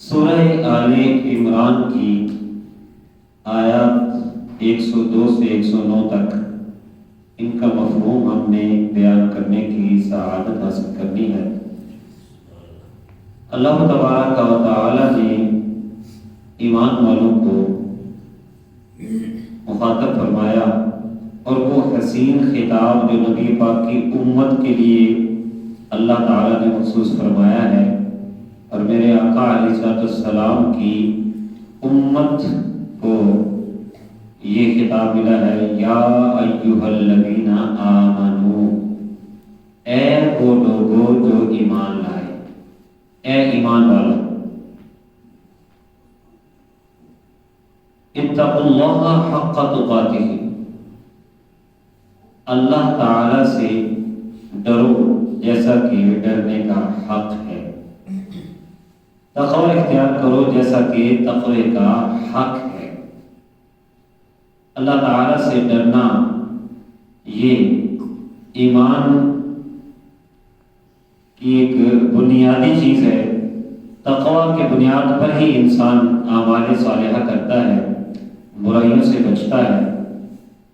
سورہ آل عمران کی آیات 102 سے 109 تک ان کا مفہوم ہم نے بیان کرنے کی سعادت حاصل کرنی ہے۔ اللہ تبارک و تعالی نے ایمان والوں کو مخاطب فرمایا اور وہ حسین خطاب جو نبی پاک کی امت کے لیے اللہ تعالیٰ نے مخصوص فرمایا ہے، اور میرے آقا علیہ السلام کی امت کو یہ خطاب ملا ہے، یا ایھا الذین آمنو، اے وہ لوگوں جو ایمان لائے، اے ایمان والوں، اتقوا اللہ حق تقاتہ، اللہ تعالی سے ڈرو جیسا کہ ڈرنے کا حق ہے، تقوی اختیار کرو جیسا کہ تقوی کا حق ہے۔ اللہ تعالی سے ڈرنا یہ ایمان کی ایک بنیادی چیز ہے۔ تقوی کے بنیاد پر ہی انسان اعمال صالحہ کرتا ہے، برائیوں سے بچتا ہے۔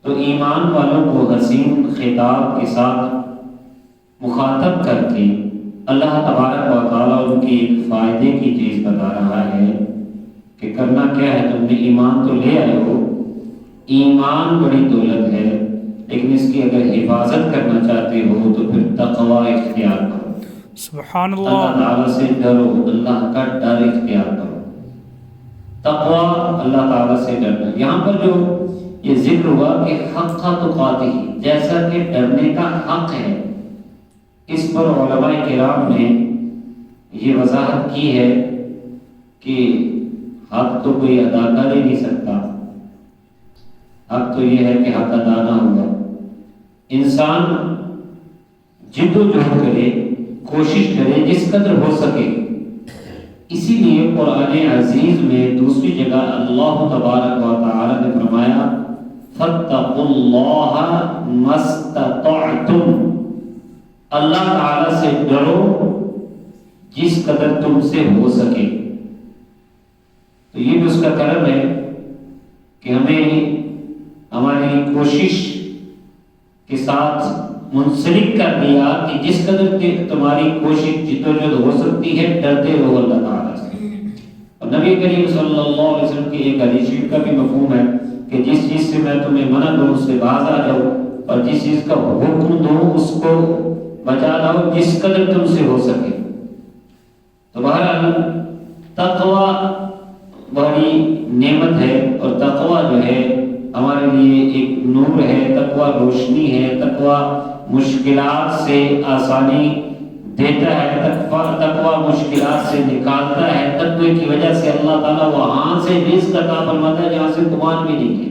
تو ایمان والوں کو حسین خطاب کے ساتھ مخاطب کر کے اللہ تبارک و تعالیٰ ان کی ایک فائدے کی چیز بتا رہا ہے کہ کرنا کیا ہے، تم نے ایمان تو لے آئے ہو، ایمان بڑی دولت ہے، لیکن اس کی اگر حفاظت کرنا چاہتے ہو تو پھر تقوی اختیار کرو، سبحان اللہ، اللہ تعالیٰ سے ڈرو، اللہ کا ڈر اختیار کرو۔ تقوی اللہ تعالیٰ سے ڈرنا، یہاں پر جو یہ ذکر ہوا کہ حق تقاتہ، جیسا کہ ڈرنے کا حق ہے، اس پر علماء کرام نے یہ وضاحت کی ہے کہ حق تو کوئی ادا کر ہی نہیں سکتا، حق تو یہ ہے کہ حق ادا نہ ہوگا۔ انسان جد و جہد کرے، کوشش کرے جس قدر ہو سکے۔ اسی لیے قرآن عزیز میں دوسری جگہ اللہ تبارک و تعالی نے فرمایا فاتقوا اللہ ما استطعتم، اللہ تعالی سے ڈرو جس قدر تم سے ہو سکے۔ تو یہ بھی اس کا کرم ہے کہ ہمیں ہماری کوشش کے ساتھ منسلک کر دیا کہ جس قدر تمہاری کوشش جدوجہد ہو سکتی ہے، ڈرتے رہو اللہ تعالیٰ سے۔ اور نبی کریم صلی اللہ علیہ وسلم کی ایک حدیث شریف کا بھی مفہوم ہے کہ جس چیز سے میں تمہیں منع کروں اس سے باز آ جاؤ، اور جس چیز کا حکم دوں اس کو بچا لاؤ جس قدر تم سے ہو سکے۔ تو بہرحال تقوی بڑی نعمت ہے، اور تقوی جو ہے ہمارے لیے ایک نور ہے، تقوی روشنی ہے، تقوی مشکلات سے آسانی دیتا ہے، تقوی مشکلات سے نکالتا ہے۔ تقوی کی وجہ سے اللہ تعالیٰ وہاں سے رزق عطا فرماتا ہے جہاں سے گمان بھی نہیں ہے۔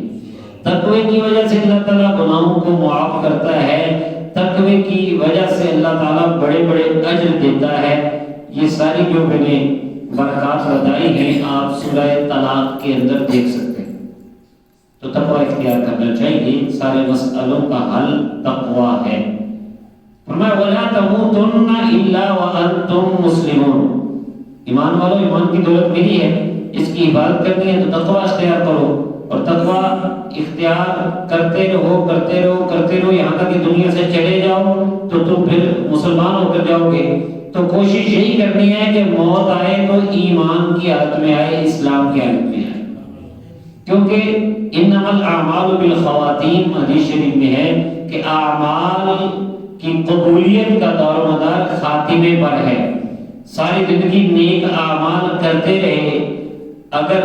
تقوی کی وجہ سے اللہ تعالیٰ گناہوں کو معاف کرتا ہے، تقوی کی وجہ سے اللہ تعالیٰ بڑے بڑے اجر دیتا ہے۔ یہ ساری جو میں نے برکات بتائی ہیں آپ سورہ طلاق کے اندر دیکھ سکتے ہیں۔ تو تقوی اختیار کرنا چاہیے، سارے مسئلوں کا حل تقوی ہے۔ فرمایا وَلَا تَمُوتُنَّ إِلَّا وَأَنْتُمْ مُسْلِمُونَ، ایمان والو، ایمان کی دولت ملی ہے، اس کی حفاظت کرنی ہے تو تقوی اختیار کرو، اور تقوی اختیار کرتے رہو کرتے رہو کرتے رہو یہاں تک کہ دنیا سے چلے جاؤ تو تم پھر مسلمان ہو کر جاؤ گے۔ تو کوشش یہی کرنی ہے کہ موت آئے تو ایمان کی حالت میں آئے، اسلام کی حالت میں آئے، کیونکہ انما الاعمال بالخواتیم حدیث شریف میں ہے کہ اعمال کی قبولیت کا دار و مدار خاتمے پر ہے۔ ساری زندگی نیک اعمال کرتے رہے، اگر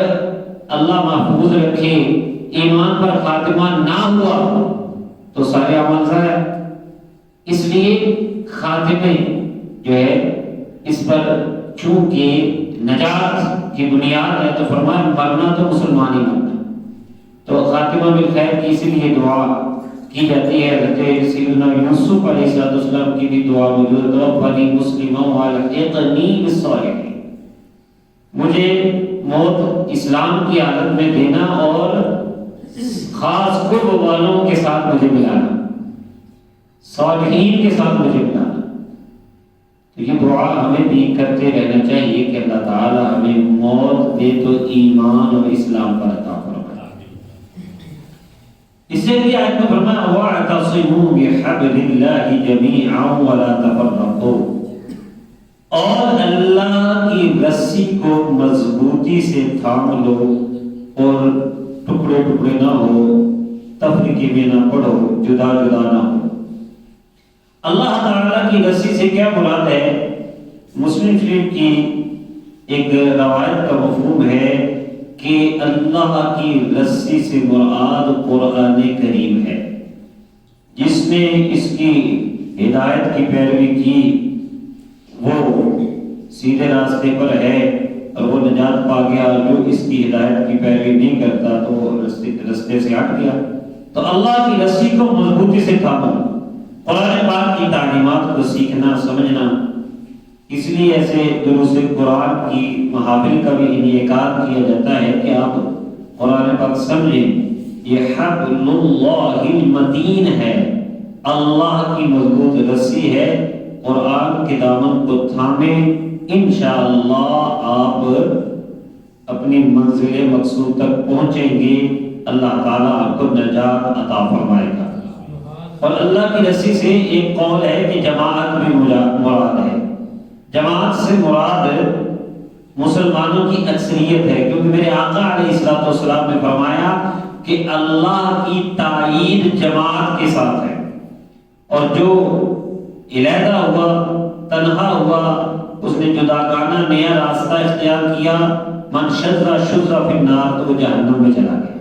اللہ محفوظ رکھے ایمان پر خاتمہ نہ ہوا تو سارے اعمال ضائع۔ اس لیے خاتمے جو ہے اس پر چونکہ نجات کی بنیاد ہے تو فرمایا مرنا تو مسلمان ہی مرنا، تو خاتمہ بالخیر کی اسی لیے دعا کی جاتی ہے۔ حضرت سیدنا یوسف علیہ السلام کی بھی دعا موجود ہے، توفنی مسلما والحقنی بالصالحین، مجھے موت اسلام کی حالت میں دینا اور خاص قرب والوں کے ساتھ مجھے ملانا، صالحین کے ساتھ مجھے ملانا۔ تو یہ دعا ہمیں بھی کرتے رہنا چاہیے کہ اللہ تعالی ہمیں موت دے تو ایمان اور اسلام پر عطا فرما۔ اسی لیے آیت میں فرمایا وَاعْتَصِمُوا بِحَبْلِ اللَّهِ جَمِيعًا وَلَا تَفَرَّقُوا، اور اللہ کی رسی کو مضبوطی سے تھام لو اور ٹکڑے ٹکڑے نہ ہو، تفریقے میں نہ پڑو، جدا جدا نہ ہو۔ اللہ تعالیٰ کی رسی سے کیا مراد ہے؟ مسلم شریف کی ایک روایت کا مفہوم ہے کہ اللہ کی رسی سے مراد قرآن کریم ہے۔ جس نے اس کی ہدایت کی پیروی کی وہ سیدھے راستے پر ہے اور وہ نجات پا گیا، جو اس کی ہدایت کی پیروی نہیں کرتا تو وہ رستے سے ہٹ گیا۔ تو اللہ کی رسی کو مضبوطی سے تھامو، قرآن پاک کی تعلیمات کو سیکھنا سمجھنا۔ اس لیے ایسے دروس قرآن کی محافل کا بھی انعقاد کیا جاتا ہے کہ آپ قرآن پاک سمجھیں۔ یہ حبل اللہ المتین ہے، اللہ کی مضبوط رسی ہے، قرآن کے دامن کو تھامیں، انشاءاللہ آپ اپنی منزل مقصود تک پہنچیں گے، اللہ تعالیٰ آپ کو نجات عطا فرمائے گا۔ اور اللہ کی رسی سے ایک قول ہے کہ جماعت بھی مراد ہے۔ جماعت سے مراد مسلمانوں کی اکثریت ہے، کیونکہ میرے آقا علیہ السلام نے فرمایا کہ اللہ کی تائید جماعت کے ساتھ ہے، اور جو علیحدہ ہوا، تنہا ہوا، اس نے جداگانہ نیا راستہ اختیار کیا، من شذ شذ فی النار، تو وہ جہنم میں چلا گیا۔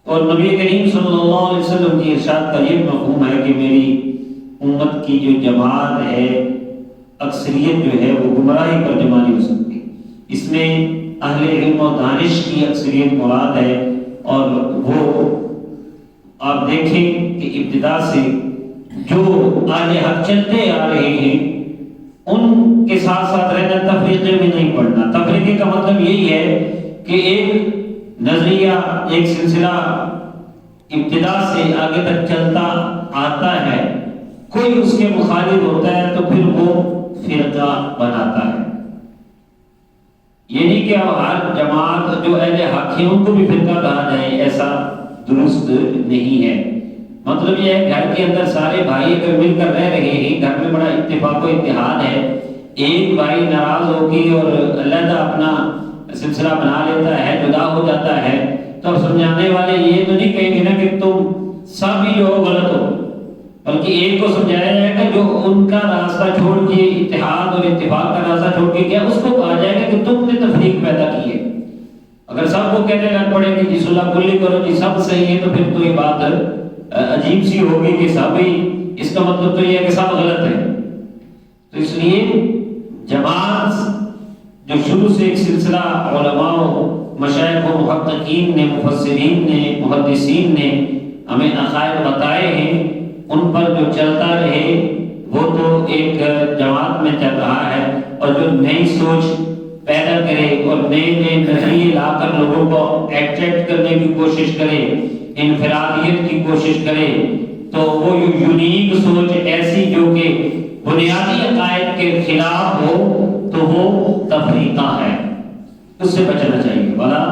اور نبی کریم صلی اللہ علیہ وسلم کی ارشاد کا یہ مفہوم ہے کہ میری امت کی جو جماعت ہے، اکثریت جو ہے وہ گمراہی پر جمع نہیں ہو سکتی۔ اس میں اہل علم و دانش کی اکثریت مراد ہے، اور وہ آپ دیکھیں کہ ابتدا سے جو اہل حق چلتے آ رہے ہیں ان کے ساتھ ساتھ رہنا، تفریقے میں نہیں پڑنا۔ تفریقے کا مطلب یہی ہے کہ ایک نظریہ، ایک سلسلہ ابتدا سے آگے تک چلتا آتا ہے، کوئی اس کے مخالف ہوتا ہے تو پھر وہ فرقہ بناتا ہے۔ یہ نہیں کہ ہر جماعت جو اہل حق ہے ان کو بھی فرقہ کہا جائے، ایسا درست نہیں ہے۔ مطلب یہ ہے گھر کے اندر سارے بھائی اگر مل کر رہ رہے ہیں، گھر میں بڑا اتفاق و اتحاد ہے، ایک بھائی ناراض ہو کے اور علیحدہ اپنا سلسلہ بنا لیتا ہے، جدا ہو جاتا ہے، تو اب سمجھانے والے یہ تو نہیں کہیں گے نا کہ تم سب ہی جو غلط ہو، بلکہ ایک کو سمجھایا جائے گا جو ان کا راستہ چھوڑ کے اتحاد اور اتفاق کا راستہ چھوڑ کے گیا، اس کو کہا جائے گا کہ تم نے تفریق پیدا کی ہے۔ اگر سب کو کہنے لگ پڑے کہ جی صلح کلی کرو، جی سب صحیح ہے، تو پھر تو یہ بات عجیب سی ہوگی کہ سب ہی، اس کا مطلب تو یہ ہے کہ سب غلط ہے۔ تو اس لیے جماعت جو شروع سے ایک سلسلہ علماء، مشائخ و محققین نے، مفسرین نے، محدثین نے ہمیں عقائد بتائے ہیں، ان پر جو چلتا رہے وہ تو ایک جماعت میں چل رہا ہے، اور جو نئی سوچ پیدا کرے اور نئے نئے نظریے لا کر لوگوں کو اٹریکٹ کرنے کی کوشش کرے، انفرادیت کی کوشش کرے، تو وہ یونیک سوچ ایسی جو کہ بنیادی عقائد کے خلاف ہو تو وہ تفریقہ ہے، اس سے بچنا چاہیے۔ ولا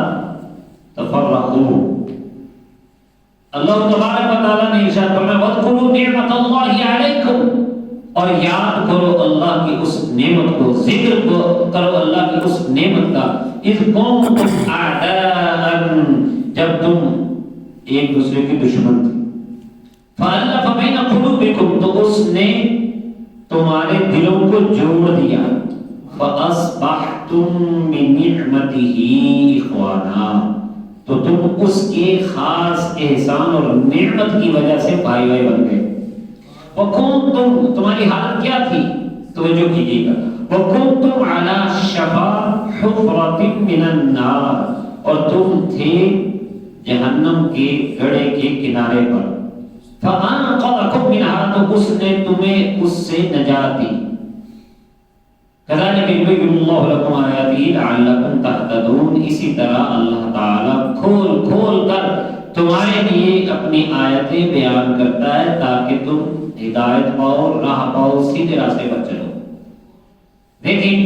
تفرقوا، اللہ تبارک و تعالیٰ نے ارشاد فرمایا وَاذْكُرُوا نِعْمَةَ اللَّهِ عَلَيْكُمْ، اور یاد کرو اللہ کی اس نعمت کو، ذکر کرو اللہ کی اس نعمت کا، اِذْ كُنتُمْ أَعْدَاءً، جب تم ایک دوسرے کے دشمن تھے، فَأَلَّفَ بَيْنَ قُلُوبِكُمْ، تو اس نے تمہارے دلوں کو جوڑ دیا، فَأَصْبَحْتُمْ بِنِعْمَتِهِ إِخْوَانًا، تو تم اس کے خاص احسان اور نعمت کی وجہ سے بھائی بھائی بن گئے۔ وَكُنْتُمْ، تمہاری حالت کیا تھی؟ توجہ کیجیے گا، وَكُنْتُمْ عَلَى شَفَا حُفْرَةٍ مِّنَ النَّارِ، اور تم تھے جہنم کے گڑھے کے کنارے پر، فَأَنْقَذَكُم مِّنْهَا، تو اس نے تمہیں اس سے نجات دی۔ كَذَلِكَ يُبَيِّنُ اللَّهُ لَكُمْ آيَاتِهِ لَعَلَّكُمْ تَهْتَدُونَ، اسی طرح اللہ تعالیٰ کھول کھول کر تمہارے لیے اپنی آیتیں بیان کرتا ہے تاکہ تم ہدایت پاؤ، راہ پاؤ، سیدھے راستے پر چلو۔ دیکھیں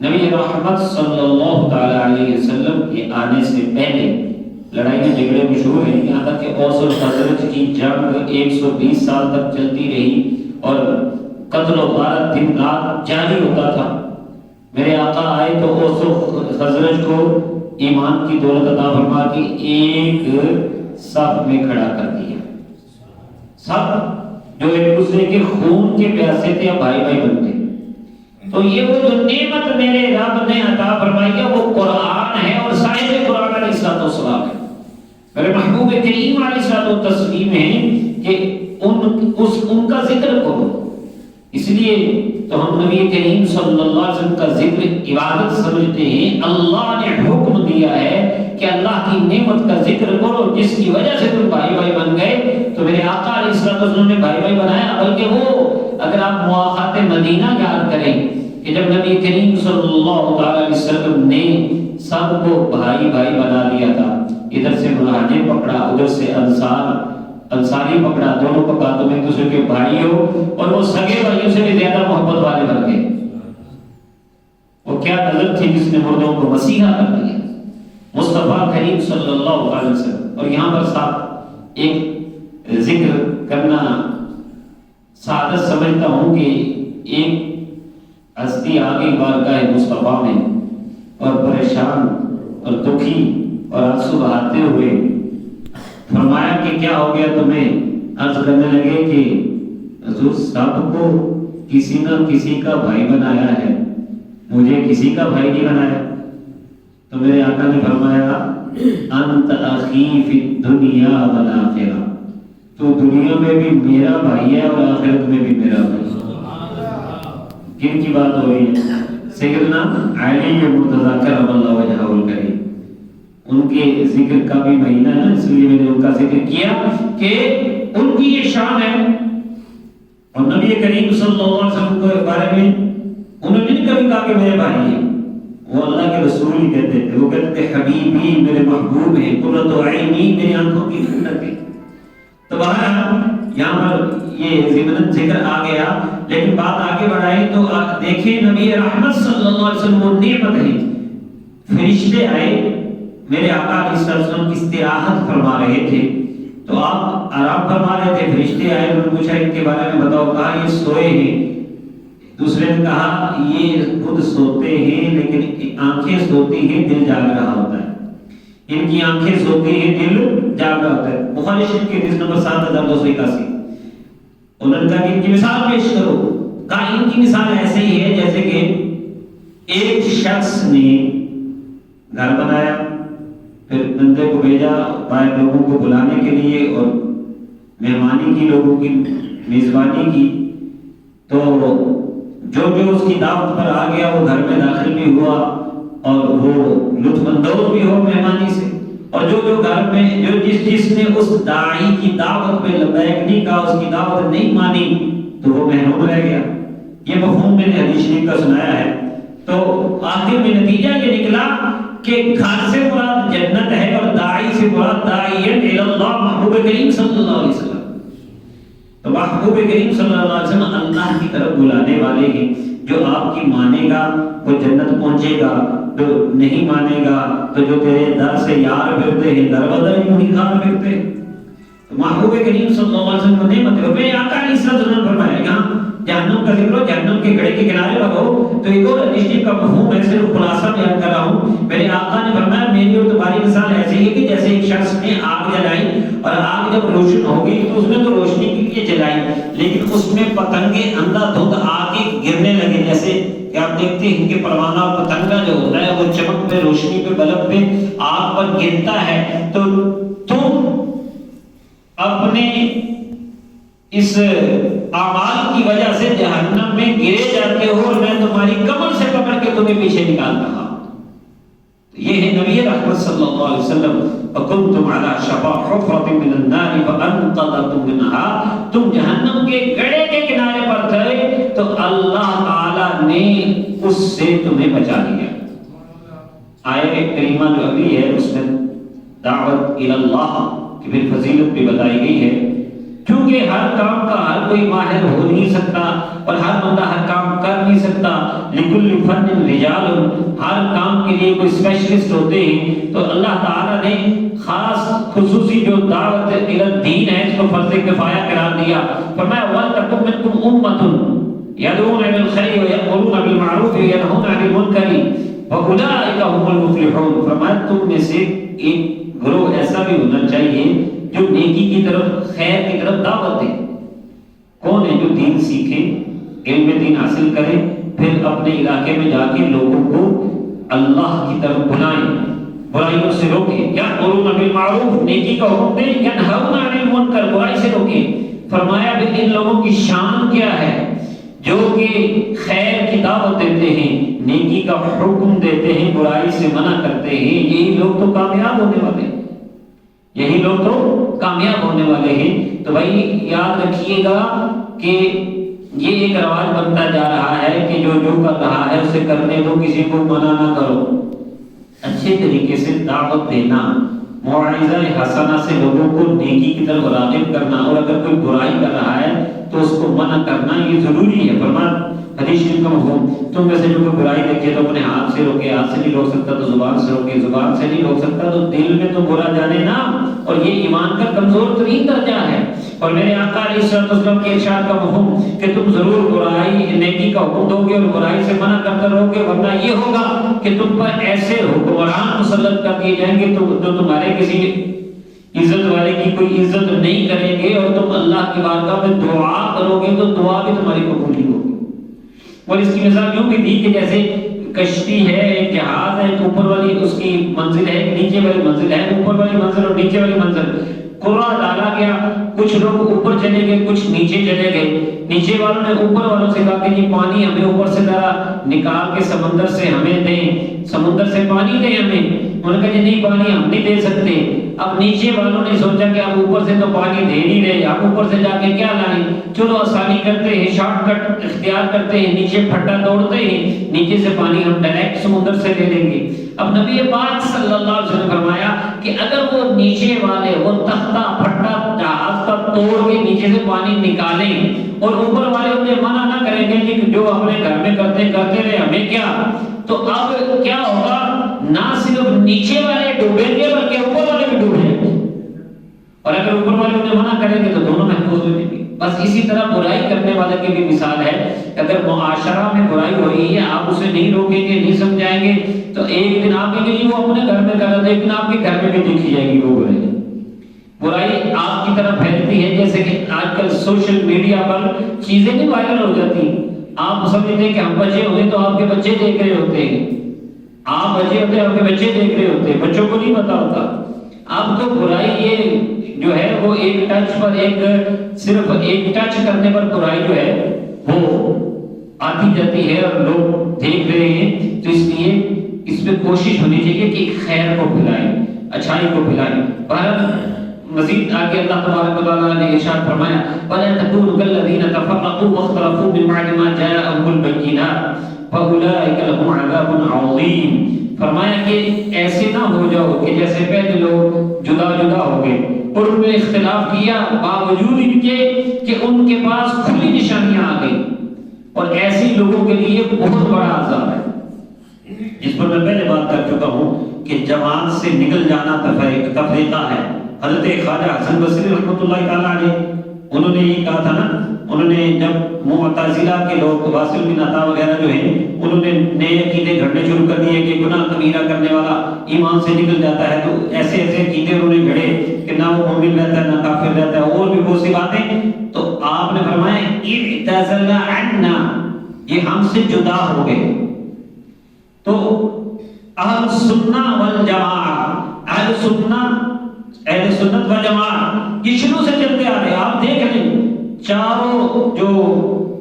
نبی رحمت صلی اللہ تعالی علیہ وسلم کے آنے سے پہلے لڑائیاں جھگڑے بھی شروع ہوئے، یہاں تک کہ اوس اور خزرج کی جنگ 120 سال تک چلتی رہی اور قتل و غارت دن رات جاری ہوتا تھا۔ میرے آقا آئے تو اوس و خزرج کو ایمان کی دولت عطا فرما کے ایک صف میں کھڑا کر دیا، سب جو ایک دوسرے کے خون کے پیاسے تھے بھائی بھائی بنتے۔ تو یہ وہ جو نعمت میرے رب نے عطا فرمائی ہے وہ قرآن ہے اور صاحب قرآن علیہ الصلوۃ والسلام ہے، میرے محبوب کریم علیہ الصلوۃ والتسلیم ہے کہ ان کا ذکر کرو۔ اس لیے تو ہم نبی کریم صلی اللہ علیہ وسلم کا ذکر عبادت سمجھتے ہیں۔ اللہ نے حکم دیا ہے کہ اللہ کی نعمت کا ذکر کرو جس کی وجہ سے تم بھائی بھائی بن گئے۔ تو میرے آقا علیہ الصلوۃ والسلام نے بھائی بھائی بنایا، بلکہ وہ اگر آپ مواقعات مدینہ یاد کریں کہ جب نبی کریم صلی اللہ علیہ وسلم نے سب کو بھائی بھائی بنا دیا تھا، ادھر سے مہاجر پکڑا ادھر سے انصاری پکڑا، دونوں کو کہا تم ایک دوسرے کے بھائی ہو، اور وہ سگے بھائیوں سے بھی زیادہ محبت والے بن گئے۔ وہ کیا نظر تھی جس نے مردوں کو مسیحا کر دیا، مصطفیٰ کریم صلی اللہ علیہ وسلم۔ اور یہاں پر ساتھ ایک ذکر کرنا سعادت سمجھتا ہوں کہ ایک ہستی آ گئی بارگاہ مصطفیٰ میں اور پریشان اور دکھی اور آنسو بہاتے ہوئے فرمایا کہ کیا ہو گیا تمہیں؟ عرض کرنے لگے کہ حضور سب کو کسی نہ کسی کا بھائی بنایا ہے، مجھے کسی کا بھائی نہیں بنایا۔ تو میرے آقا نے فرمایا انت اخی فی الدنیا والآخرہ، تو دنیا میں بھی میرا بھائی ہے اور آخرت میں بھی میرا بھائی ہے۔ کن کی بات ہو رہی ہے؟ سیدنا علی مرتضیٰ کرم اللہ وجہہ الکریم، ان کے ذکر کا بھی مہینہ ہے، اس لیے میں نے ان کا ذکر کیا کہ ان کی یہ شان ہے۔ اور نبی کریم صلی اللہ علیہ وسلم کے بارے میں انہوں نے کبھی کہا کہ میرے بھائی ہیں، وہ اللہ کے رسول ہی کہتے تھے، وہ کہتے تھے حبیبی میرے محبوب ہیں، قرۃ عینی میری آنکھوں کی ٹھنڈک ہے۔ تو بہرحال یہاں پر یہ ضمن ذکر آ گیا، لیکن بات آگے بڑھائی تو دیکھیں نبی رحمت صلی اللہ علیہ وسلم وہ نعمت ہے۔ فرشتے آئے، میرے آقا علیہ السلام استراحت فرما رہے تھے تو آپ آرام فرما رہے تھے، فرشتے آئے، انہوں نے پوچھا ان کے بارے میں بتاؤ، کہا یہ سوئے ہیں۔ دوسرے نے کہا یہ خود سوتے ہیں لیکن آنکھیں سوتی ہیں، دل جاگ رہا ہوتا ہے، ان کی آنکھیں سوتی ہیں، دل جاگ رہا ہوتا ہے۔ بخاری شریف کے حدیث نمبر 7281۔ انہوں نے کہا کہ ان کی مثال پیش کرو، کہا ان کی مثال ایسے ہی ہے جیسے کہ ایک شخص نے گھر بنایا، پھر بندے کو بھیجا باہر لوگوں کو بلانے کے لیے اور مہمانی کی، لوگوں کی میزبانی کی، تو جو اس کی دعوت پر آ گیا وہ گھر میں داخل بھی ہوا اور وہ لطف اندوز بھی ہو مہمانی سے، اور جو گھر میں جس نے اس داعی کی دعوت پہ لبیک نہیں کہا، اس کی دعوت نہیں مانی، تو وہ محروم رہ گیا۔ یہ مفہوم میں نے حدیث شریف کا سنایا ہے۔ تو آخر میں نتیجہ یہ نکلا کہ گھر سے مراد جنت ہے اور داعی سے مراد داعی اللہ محبوب کریم صلی اللہ علیہ وسلم۔ تو محبوب کریم صلی اللہ علیہ وسلم اللہ کی طرف بلانے والے ہیں، جو آپ کی مانے گا وہ جنت پہنچے گا، جو نہیں مانے گا تو جو تیرے در سے یار پھرتے ہیں در بدر یوں ہی خان پھرتے ہیں۔ تو محبوب کریم صلی اللہ علیہ وسلم نے نعمت ہے۔ میں آقا علیہ السلام نے فرمایا یہاں جہنم کا ذکر ہو، جہنم کے گڑھے کے کنارے لگو، تو ایک اور حدیث کا مفہوم ہے، صرف خلاصہ بیان کر رہا ہوں۔ میرے آقا نے فرمایا میری اور تمہاری مثال ایسی ہے کہ جیسے ایک شخص نے آگ جلائی اور آگ جب روشن ہو گئی تو اس نے تو روشنی کے لیے جلائی، لیکن اس میں پتنگیں اندھا دھند آ کے گرنے لگے، جیسے کہ آپ دیکھتے ہیں کہ پروانہ اور پتنگا جو ہوتا ہے وہ چمک پہ، روشنی پہ، بلب پہ، آگ پر گرتا ہے۔ تو تم اپنے اس اعمال کی وجہ سے جہنم میں گرے جاتے ہو اور میں تمہاری کمر سے پکڑ کے تمہیں پیچھے نکال رہا ہوں۔ یہ ہے نبی رحمت صلی اللہ علیہ وسلم، وَكُنْتُمْ عَلَى شَفَا حُفْرَةٍ مِّنَ النَّارِ فَأَنْقَذَكُم مِّنْهَا، تم جہنم کے گڑھے کے کنارے پر تھے تو اللہ تعالی نے اس سے تمہیں بچا لیا۔ آیت کریمہ جو اگلی ہے اس میں دعوت الی اللہ کی پھر فضیلت بھی بتائی گئی ہے۔ کیونکہ ہر کام کا ہر کوئی ماہر ہو نہیں سکتا اور ہر بندہ ہر کام کر نہیں سکتا. لکل فن رجال، ہر کام کے لیے کوئی اسپیشلسٹ ہوتے ہیں. تو اللہ تعالیٰ نے خاص خصوصی جو دعوت الی الدین ہے اس کو فرض کفایہ قرار دیا. فرمایا وَلْتَكُن مِّنكُمْ أُمَّةٌ يَدْعُونَ إِلَى الْخَيْرِ وَيَأْمُرُونَ بِالْمَعْرُوفِ وَيَنْهُونَ عَنِ الْمُنكَرِ وَأُولَٰئِكَ هُمُ الْمُفْلِحُونَ. فرمایا تم میں سے ایک گروہ ایسا بھی ہونا چاہیے جو نیکی کی طرف، خیر کی طرف دعوت دے. کون ہے؟ جو دین سیکھیں، علم دین حاصل کریں، پھر اپنے علاقے میں جا کے لوگوں کو اللہ کی طرف بلائیں، برائیوں سے روکیں. یأمرون بالمعروف، نیکی کا حکم دیں، ینہون عن المنکر، برائی سے روکیں. فرمایا بھی ان لوگوں کی شان کیا ہے جو کہ خیر کی دعوت دیتے ہیں، نیکی کا حکم دیتے ہیں، برائی سے منع کرتے ہیں. یہی لوگ تو کامیاب ہونے والے ہیں، یہی لوگ تو کامیاب ہونے والے ہیں. تو بھائی یاد رکھیے گا کہ یہ ایک رواج بنتا جا رہا ہے کہ جو کر رہا ہے اسے کرنے دو، کسی کو منع نہ کرو. اچھے طریقے سے دعوت دینا، موعظہ حسنہ سے لوگوں کو نیکی کی طرف راغب کرنا، اور اگر کوئی برائی کر رہا ہے تو اس کو منع کرنا یہ ضروری ہے. فرمان حدیث شریف کا مفہوم، تم میں سے جو کوئی برائی دیکھے تو اپنے ہاتھ سے روکے، ہاتھ سے نہیں روک سکتا تو زبان سے روکے، زبان سے نہیں روک سکتا تو دل میں تو برا جانے نا. اور یہ ایمان کا کمزور ترین درجہ ہے. اور میرے آقا علیہ الصلوۃ والسلام کے ارشاد کا مفہوم کہ تم ضرور برائی نیکی کا حکم دو گے اور برائی سے منع کرتے رہو گے، ورنہ یہ ہوگا کہ تم پر ایسے حکمران مسلط کر دیے جائیں گے جو تمہارے کسی عزت والے کی کوئی عزت نہیں کریں گے، اور تم اللہ کی بارگاہ میں دعا کرو گے تو دعا بھی تمہاری قبول نہیں ہوگی. اور اس کی مثال یوں بھی دی کہ جیسے کشتی ہے، ایک جہاز ہے، اوپر والی اس کی منزل ہے، نیچے والی منزل ہے، اوپر والی منزل اور نیچے والی منزل. قرعہ ڈالا گیا، کچھ لوگ اوپر چلے گئے، کچھ نیچے چلے گئے. نیچے والوں نے اوپر والوں سے کہا کہ جی پانی ہمیں اوپر سے ذرا نکال کے سمندر سے ہمیں دیں، سمندر سے پانی دیں ہمیں. انہوں نے کہا جی نہیں، پانی ہم نہیں دے سکتے. اب نیچے والوں نے سوچا کہ اب اوپر سے تو پانی دے نہیں رہے، اب اوپر سے جا کے کیا لائیں، چلو آسانی کرتے ہیں، شارٹ کٹ اختیار کرتے ہیں، نیچے پھٹا توڑتے ہیں، نیچے سے پانی ہم ڈائریکٹ سمندر سے لے لیں گے. اب نبی پاک صلی اللہ علیہ وسلم نے فرمایا کہ اگر وہ نیچے والے وہ تختہ پھٹا جہاز کا توڑ کے نیچے سے پانی نکالیں اور اوپر والے انہیں منع نہ کریں گے کہ جو اپنے گھر میں کرتے رہے ہمیں کیا، تو اب کیا ہوگا، نہ صرف نیچے والے ڈوبیں گے بلکہ اوپر والے بھی ڈوب جائیں گے. اور اگر اوپر والے انہیں منع کریں گے تو دونوں محفوظ ہو جائیں گے. بس اسی طرح برائی کرنے والے کی بھی مثال ہے. اگر معاشرہ میں برائی ہو رہی ہے، آپ اسے نہیں روکیں گے، نہیں سمجھائیں گے، تو ایک دن آپ کے لیے وہ اپنے گھر میں کر رہا تھا، ایک دن آپ کے گھر میں بھی دیکھی جائے گی وہ برائی آپ کی طرف پھیلتی ہے. جیسے کہ آج کل سوشل میڈیا پر چیزیں نہیں وائرل ہو جاتی. آپ سمجھتے ہیں کہ ہم بچے ہوئے تو آپ کے بچے دیکھ رہے ہوتے ہیں، آپ بچے ہوتے ہیں آپ کے بچے دیکھ رہے ہوتے ہیں، بچوں کو نہیں پتا ہوتا. اب تو برائی یہ جو ہے وہ ایک ٹچ پر، صرف ایک ٹچ کرنے پر برائی جو ہے وہ آتی جاتی ہے اور لوگ دیکھ رہے ہیں. تو اس لیے اس پہ کوشش ہونی چاہیے کہ خیر کو پھیلائیں، اچھائی کو پھیلائیں. بہرحال مزید آگے اللہ تبارک و تعالیٰ نے ارشاد فرمایا وَلَا تَكُونُوا كَالَّذِينَ تَفَرَّقُوا وَاخْتَلَفُوا مِن بَعْدِ مَا جَاءَهُمُ الْبَيِّنَاتُ فَأُولَٰئِكَ لَهُمْ عَذَابٌ عَظِيمٌ. فرمایا کہ ایسے نہ ہو جاؤ کہ جیسے پہلے لوگ جدا ہو گئے اور ان میں اختلاف کیا باوجود ان کے کہ ان کے پاس کھلی نشانیاں آ گئی. اور ایسے لوگوں کے لیے بہت بڑا عذاب ہے، جس پر میں پہلے بات کر چکا ہوں کہ جماعت سے نکل جانا تفریقہ ہے. حضرت خواجہ حسن بصری رحمۃ اللہ تعالیٰ علیہ انہوں نے یہ کہا تھا نا، انہوں نے جب معتزلہ کے لوگ واصل بن عطا وغیرہ جو ہیں انہوں نے نئے عقیدے گھڑنے شروع کر دیے کہ گناہ کبیرہ کرنے والا ایمان سے نکل جاتا ہے، تو ایسے عقیدے انہوں نے گھڑے کہ نہ وہ مومن رہتا ہے نہ کافر رہتا ہے، اور بھی بہت سی باتیں. تو آپ نے فرمایا اعتزلنا عنا، یہ ہم سے جدا ہو گئے. تو اہل سنہ والجماعت، اہل سنت و جماعت یہ شروع سے چلتے آ رہے ہیں. آپ دیکھ لیں چاروں جو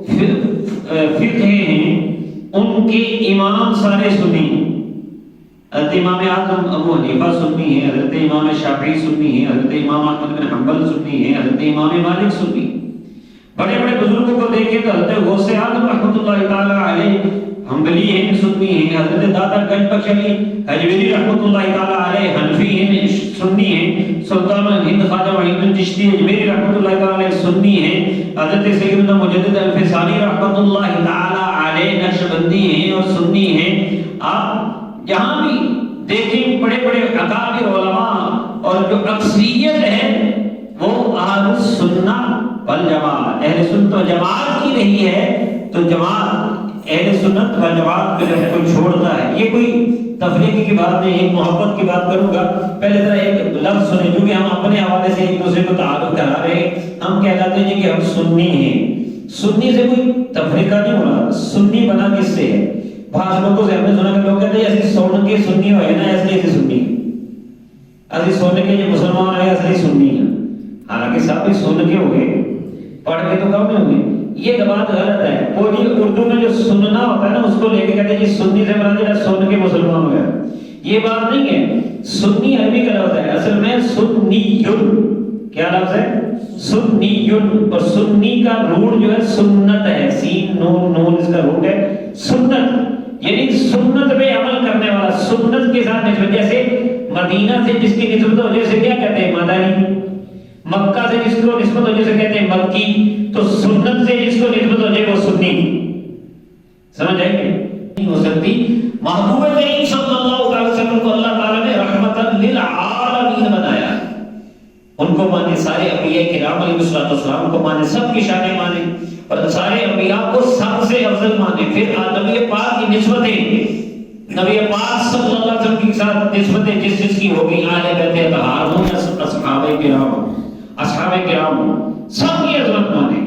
فرقے ہیں ان کے امام سارے سنی. حضرت امام اعظم ابو حنیفہ سنی ہے، حضرت امام شافعی سنی ہے، حضرت امام احمد بن حنبل سنی ہے، حضرت امام مالک سنی. بڑے بڑے بزرگوں کو دیکھیں تو حضرت غوث اعظم رحمۃ اللہ تعالی علیہ حنبلی ہیں، سنی ہیں، حضرت داتا گنج بخش علی حجویری رحمۃ اللہ تعالی علیہ حنفی ہیں، سنی ہیں، سلطان الہند خواجہ معین الدین چشتی اجمیری رحمۃ اللہ تعالی علیہ سنی ہیں، حضرت سیدنا مجدد الفسانی رحمۃ اللہ تعالی علیہ نقشبندی ہیں اور سنی ہیں۔ آپ جہاں بھی دیکھیں بڑے بڑے اکابر علماء اور جو اکثریت ہے وہ اہل السنہ والجماعت، اہل سنت و جماعت کی رہی ہے، تو جماعت اہل سنت و جماعت کو جو ہے کوئی چھوڑتا ہے۔ یہ کوئی تفریقی کی بات نہیں، ایک محبت کی بات کروں گا۔ پہلے ذرا ایک لفظ سنیں، جو کہ ہم اپنے حوالے سے ایک دوسرے کو تعارف کرا رہے ہیں۔ ہم کہلاتے ہیں کہ ہم سنی ہیں، سنی سے کوئی تفریقہ نہیں ہو رہا، سنی بنا کس سے ہے؟ بعض لوگوں سے ہم نے سنا کہ لوگ کہتے ہیں ایسی سن کے سنی ہوئے نا، ایسے سنی ایسی سن کے جو مسلمان ہے اصلی سنی ہے، حالانکہ سب بھی سن کے ہو گئے، پڑھ کے تو کم نہیں ہوں گے۔ یہ بات غلط ہے۔ وہ جی اردو میں جو سننا ہوتا ہے نا، اس کو لے کے کہتے ہیں جی سنی سے مراد ہے سن کے مسلمان ہو گیا، یہ بات نہیں ہے۔ سنی عربی کا لفظ ہے، اصل میں سنیٌ، کیا لفظ ہے؟ سنیٌ، اور سنی کا روٹ جو ہے سنت ہے، سین نون نون اس کا روٹ ہے سنت، یعنی سنت پہ عمل کرنے والا، سنت کے ساتھ نسبت۔ جیسے مدینہ سے جس کی نسبت ہو جیسے کیا کہتے ہیں؟ مدنی۔ مکہ سے جس کو نسبت ہو جیسے کہتے ہیں مکی، تو سنت سے جس کو نسبت ہو جائے وہ سنی۔ سمجھ آئے کہ نہیں ہو سکتی؟ محبوب کریم صلی اللہ علیہ وسلم کو اللہ تعالیٰ نے رحمت للعالمین بنایا، ان کو مانے، سارے انبیاء کرام علیہ السلام کو مانے، سب کی شانیں مانے، اور سارے انبیاء کو سب سے افضل مانے۔ پھر نبی پاک کی نسبتیں، نبی پاک صلی اللہ علیہ وسلم کے ساتھ نسبتیں جس جس کی ہوگی، اہل بیت اطہار ہوں، اصحاب کرام، اصحاب کرام سب کی عظمت مانے۔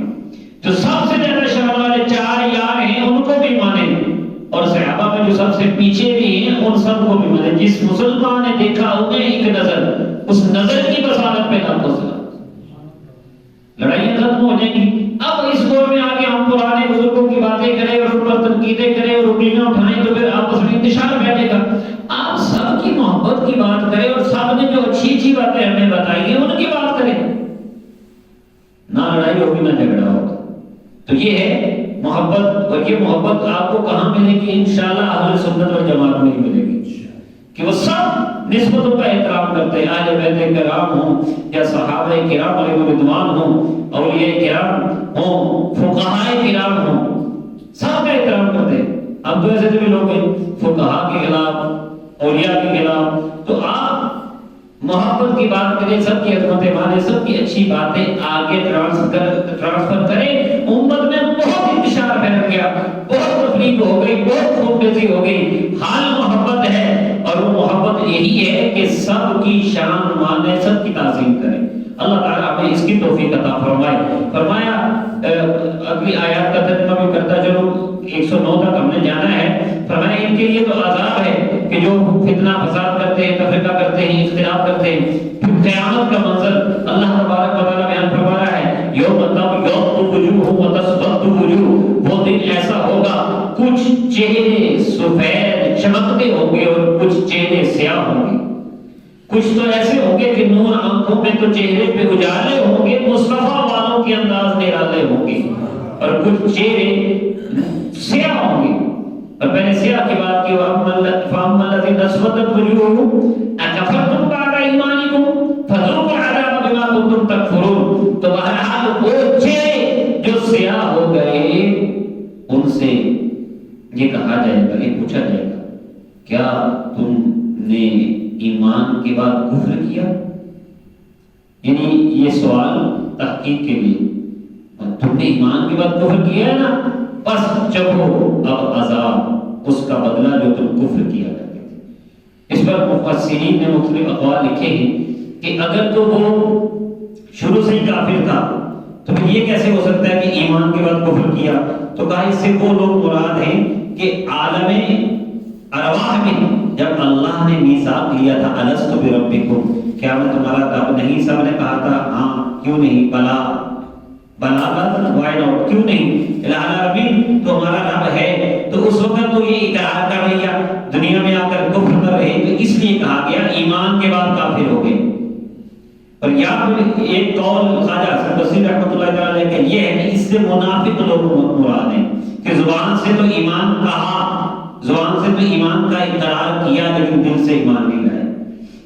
جو سب سے زیادہ شان والے چار یار ہیں ان کو بھی مانے، اور صحابہ میں جو سب سے پیچھے بھی ہیں ان سب کو بھی مانے۔ جس مسلمان نے دیکھا انہیں ایک نظر، اس نظر کی بصارت پہ نہ پہنچا، لڑائیاں ختم ہو جائیں گی۔ اب اس دور میں آگے ہم پرانے بزرگوں کی باتیں کریں اور ان پر تنقیدیں کریں اور انگلیاں اٹھائیں تو پھر آپس میں انتشار بیٹھے گا۔ آپ سب کی محبت کی بات کریں اور سب نے جو اچھی اچھی باتیں ہمیں بتائی ہیں ان کی بات کریں، نہ لڑائی ہوگی نہ جھگڑا ہوگا۔ تو یہ ہے محبت، اور یہ محبت آپ کو کہاں ملے گی؟ انشاءاللہ اہل سنت والجماعت میں ہی ملے گی، کہ وہ سب نسبتوں کا احترام کرتے ہیں، اہل بیت کرام ہوں یا صحابہ کرام علیہ رضوان ہوں، اولیاء کرام ہوں، فقہاء کرام ہوں، سب کا احترام کرتے ہیں۔ اب تو ایسے بھی لوگ ہیں فقہاء کے خلاف، اولیاء کے خلاف، تو آپ محبت کی بات کریں، سب کی عظمتیں مانیں، سب کی اچھی باتیں آگے ٹرانسفر کریں۔ امت میں بہت انتشار پھیل گیا، بہت تفریق ہو گئی، بہت خون ریزی ہو گئی، حال محبت ہے، اور وہ محبت یہی ہے کہ سب کی شان مانے، سب کی تعظیم کریں۔ اللہ تعالیٰ ہمیں اس کی توفیق عطا فرمائے۔ فرمایا اگلی آیات کا ترجمہ بھی کرتا چلو، 109 تک ہم نے جانا ہے۔ فرمایا ان کے لیے تو عذاب ہے کہ جو فتنہ فساد کرتے ہیں، تفرقہ کرتے ہیں، اختلاف کرتے ہیں۔ پھر قیامت کا منظر اللہ تبارک و تعالیٰ بیان فرما رہا ہے، یوم تبیض وجوہ وتسود وجوہ، وہ دن ایسا ہوگا کچھ چہرے سفید چمکتے ہوں گے اور کچھ چہرے سیاہ ہوں گے۔ کچھ تو ایسے ہوں گے کہ نور آنکھوں میں تو چہرے پہ اجالے ہوں گے، مصطفیٰ والوں کے انداز نرالے ہوں گے، اور کچھ چہرے سیاہ ہوں گے۔ اور پہلے سیاہ کی بات کی، فَأَمَّا الَّذِينَ اسْوَدَتْ وُجُوهُهُمْ أَكَفَرْتُمْ بَعْدَ إِيمَانِكُمْ فَذُوقُوا الْعَذَابَ بِمَا كُنتُمْ تَكْفُرُونَ۔ تو بہرحال وہ چہرے جو سیاہ ہو گئے ان سے یہ کہا جائے گا، یہ پوچھا جائے گا، کیا تم نے ایمان کے بعد کفر کیا؟ یعنی یہ سوال تحقیق کے لیے، تم نے ایمان کے بعد کفر کیا ہے نا، بس چکھو اب عذاب، اس کا بدلہ جو تم کفر کیا کرتے تھے۔ اس پر مفسرین نے مختلف اقوال لکھے ہیں کہ اگر تو وہ شروع سے ہی کافر تھا تو پھر یہ کیسے ہو سکتا ہے کہ ایمان کے بعد کفر کیا؟ تو کہا اس سے وہ لوگ مراد ہیں کہ عالم ارواح میں جب اللہ نے میثاق لیا تھا الست بربکم، کیا میں تمہارا رب نہیں؟ سب نے کہا تھا ہاں، کیوں نہیں، بلا کا وائی ناٹ، کیوں نہیں، الہ العالمین تو ہمارا رب ہے۔ تو اس وقت تو یہ اقرار کر لیا، دنیا میں آ کر کفر کر رہے، تو اس لیے کہا گیا ایمان کے بعد کافر ہو گئے۔ اور یہاں پر ایک قول خواجہ حسن بصری رحمۃ اللہ تعالیٰ کا یہ ہے کہ اس سے منافق لوگ مراد ہیں کہ زبان سے تو ایمان کہا زبان سے تو ایمان کا اقرار کیا لیکن دل سے ایمان نہیں لائے۔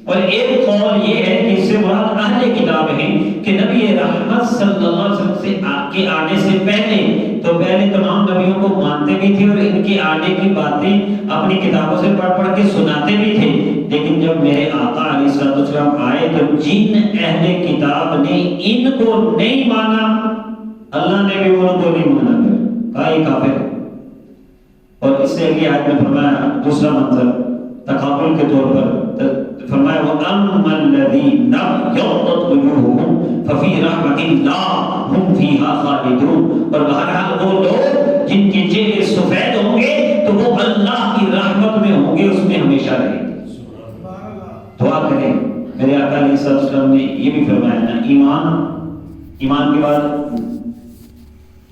اور ایک قول یہ ہے کہ اس سے مراد اہل کتاب ہیں کہ نبی رحمت صلی اللہ علیہ وسلم سے کے آنے سے پہلے تو پہلے تمام نبیوں کو مانتے بھی تھے اور ان کے آنے کی باتیں اپنی کتابوں سے پڑھ پڑھ کے سناتے بھی تھے، لیکن جب میرے آقا علیہ الصلوۃ والسلام آئے تو جن اہل کتاب نے ان کو نہیں مانا، اللہ نے بھی ان کو نہیں مانا، کہا یہ کافر ہے۔ اور اس سے اگلی آیت میں فرمایا دوسرا منظر تقابل کے طور پر فرمایا وَأَمَّا الَّذِينَ ابْيَضَّتْ وُجُوهُهُمْ فَفِي رَحْمَةِ اللَّهِ هُمْ فِيهَا خَالِدُونَ، اور بہرحال وہ لوگ جن کے چہرے سفید ہوں گے تو وہ اللہ کی رحمت میں ہوں گے، اس میں ہمیشہ رہیں گے۔ دعا کریں، میرے آقا علیہ السلام نے یہ بھی فرمایا نا، ایمان کے بعد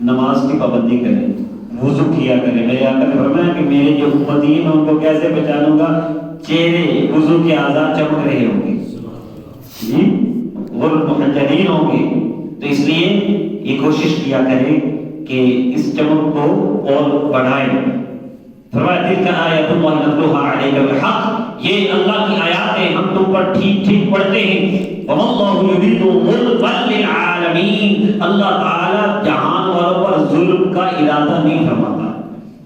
نماز کی پابندی کریں، وضو کیا کریں۔ میرے آقا نے فرمایا کہ میرے جو امتی ہیں میں ان کو کیسے پہچانوں گا، چہرے وضو کے اعضاء چمک رہے ہوں گے، جی غر محجلین ہوں گے، تو اس لیے یہ کوشش کیا کریں کہ اس چمک کو اور بڑھائیں۔ فرمایا تلک آیات اللہ نتلوها علیک بالحق، یہ اللہ کی آیات ہیں، ہم تم پر ٹھیک ٹھیک پڑھتے ہیں۔ وما اللہ یرید ظلما للعالمین، اللہ تعالی جہان والوں پر ظلم کا ارادہ نہیں فرماتا۔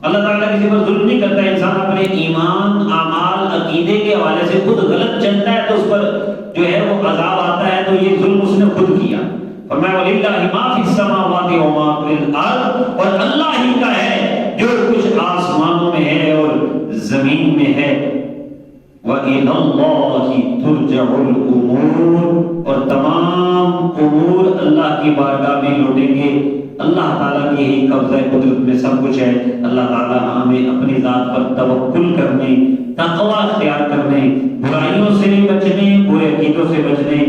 اللہ تعالیٰ کسی پر ظلم نہیں کرتا، انسان اپنے ایمان، اعمال، عقیدے کے حوالے سے خود غلط چلتا ہے تو اس پر جو ہے وہ عذاب آتا ہے، تو یہ ظلم اس نے خود کیا۔ فرمایا وَلِلَّهِ مَا فِي السَّمَاوَاتِ وَمَا فِي الْأَرْضِ، اور اللہ ہی کا ہے جو کچھ آسمانوں میں ہے اور زمین میں ہے۔ وَإِلَى اللَّهِ تُرْجَعُ الْأُمُورُ، اور تمام امور اللہ کی بارگاہ میں لوٹیں گے۔ اللہ تعالیٰ کی ہی قبضہ قدرت میں سب کچھ ہے۔ اللہ تعالیٰ ہمیں اپنی ذات پر توکل کرنے، تقوی اختیار کرنے، برائیوں سے بچنے، برے عقیدوں سے بچنے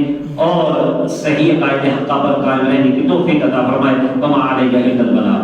اور صحیح عقائد حقہ پر قائم رہنے کی توفیق عطا فرمائے۔ وما علینا الا البلاغ۔